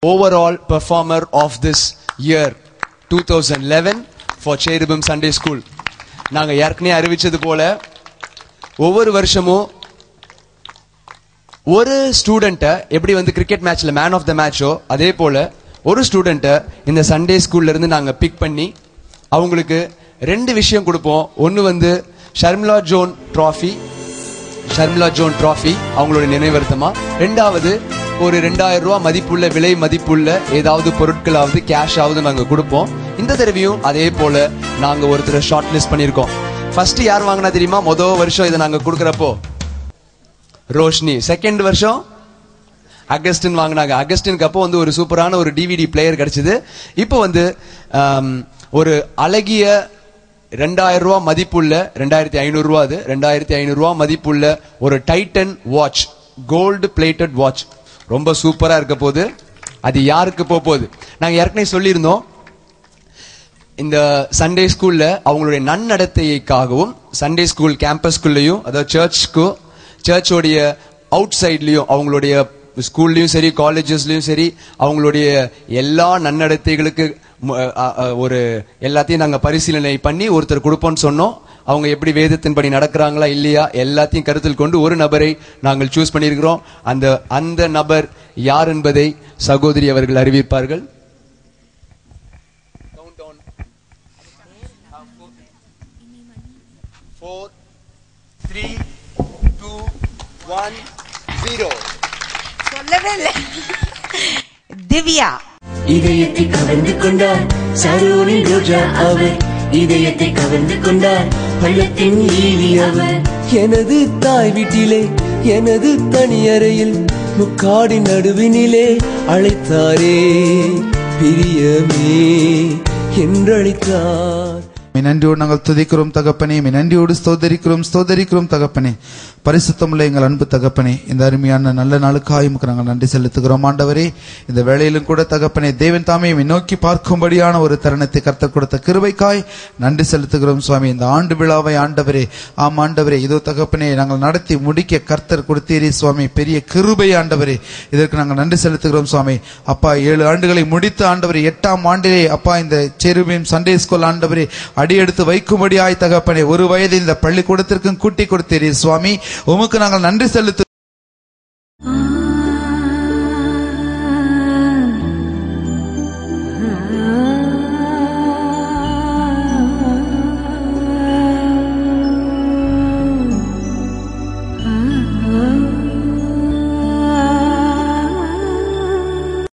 overall performer of this year 2011 for Cherubim Sunday School. நாங்க ஏற்கனவே அறிவிச்சது போல ஒவ்வொரு வருஷமும் ஒரு ஸ்டூடெண்ட்டை எப்படி வந்து கிரிக்கெட் மேட்ச்ல மேன் ஆஃப் த மேட்சோ அதே போல ஒரு ஸ்டூடெண்ட்டை இந்த சண்டே ஸ்கூல்ல இருந்து நாங்க பிக் பண்ணி அவங்களுக்கு ரெண்டு விஷயம் கொடுப்போம். ஒன்னு வந்து ஷர்மிளா ஜோன் டிராஃபி அவங்களோட நினைவர்த்தமா, ரெண்டாவது ஒரு 2000 ரூபாய் மதிப்புள்ள விலை மதிப்புள்ள ஏதாவது பொருட்களாவது கேஷ் ஆவது நாங்க கொடுப்போம். இந்த தடவையும் அதே போல நாங்க ஒருத்தர் ஷார்ட் லிஸ்ட் பண்ணிருக்கோம். ஃபர்ஸ்ட் யார் வாங்கினா தெரியுமா? முதல் வருஷம் இதை நாங்க கொடுக்கறப்போ ரோஷினி, செகண்ட் வருஷம் அகஸ்டின் வாங்கினாங்க. அகஸ்டினுக்கு அப்போ வந்து ஒரு சூப்பரான ஒரு டிவிடி பிளேயர் கிடைச்சது. இப்போ வந்து ஒரு அழகிய 2000 ரூபாய் மதிப்புள்ள 2500 ரூபாய், அது 2500 ரூபாய் மதிப்புள்ள ஒரு Titan watch, gold plated watch, ரொம்ப சூப்பரா இருக்க போது. அது யாருக்கு போகுது? நாங்க ஏற்கனவே சொல்லியிருந்தோம், இந்த சண்டே ஸ்கூல்ல அவங்களுடைய நன்னடத்தைக்காகவும் சண்டே ஸ்கூல் கேம்பஸ்குள்ளயும் அதாவது சர்ச்சோடைய அவுட் சைட்லயும் அவங்களுடைய ஸ்கூல்லயும் சரி காலேஜஸ்லயும் சரி அவங்களுடைய எல்லா நன்னடத்தைகளுக்கு ஒரு எல்லாத்தையும் நாங்க பரிசீலனை பண்ணி ஒருத்தர் கொடுப்போம்னு சொன்னோம். அவங்க எப்படி வேதத்தின்படி நடக்கிறாங்களா இல்லையா எல்லாத்தையும் கருத்தில் கொண்டு ஒரு நபரை நாங்கள் சூஸ் பண்ணியிருக்கிறோம். அந்த நபர் யார் என்பதை சகோதரி அவர்கள் அறிவிப்பார்கள். சொல்லவே இல்லை. திவ்யா இதயத்தை கவர்ந்து கொண்டார் சரோனின் ரோஜா அவர், இதயத்தை கவர்ந்து கொண்டார் பள்ளத்தின் ஈலி அவர். எனது தாய் வீட்டிலே எனது தனியறையில் முக்காடின் நடுவினிலே அழைத்தாரே பிரியமே என்றழைத்தார். நன்றியோடு நாங்கள் துதிக்கிறோம் தகப்பனே, நன்றியோடு ஸ்தோதரிக்கிறோம் தகப்பனே. பரிசுத்தமுள்ள எங்கள் அன்பு தகப்பனே, இந்த அருமையான நல்ல நாளுக்காக நாங்கள் நன்றி செலுத்துகிறோம் ஆண்டவரே. இந்த வேளையிலும் கூட தகப்பனே தேவன் தாமே நோக்கி பார்க்கும்படியான ஒரு தருணத்தை கர்த்தர் கொடுத்த கிருபைக்காய் நன்றி செலுத்துகிறோம் சுவாமி. இந்த ஆண்டு விழாவை ஆண்டவரே, ஆம் ஆண்டவரே, இதோ தகப்பனே நாங்கள் நடத்தி முடிக்க கர்த்தர் கொடுத்தீரே சுவாமி, பெரிய கிருபை ஆண்டவரே. இதற்கு நாங்கள் நன்றி செலுத்துகிறோம் சுவாமி. அப்பா 7 ஆண்டுகளை முடித்து ஆண்டவரே 8ஆம் ஆண்டிலே அப்பா இந்த செருபீம் சண்டே ஸ்கூல் ஆண்டவரே அடியெடுத்து வைக்கும்படியாய் தகப்பனே ஒரு வயது இந்த பள்ளிக்கூடத்திற்கும் கூட்டி கொடுத்தீரே சுவாமி. உமக்கு நாங்கள் நன்றி செலுத்து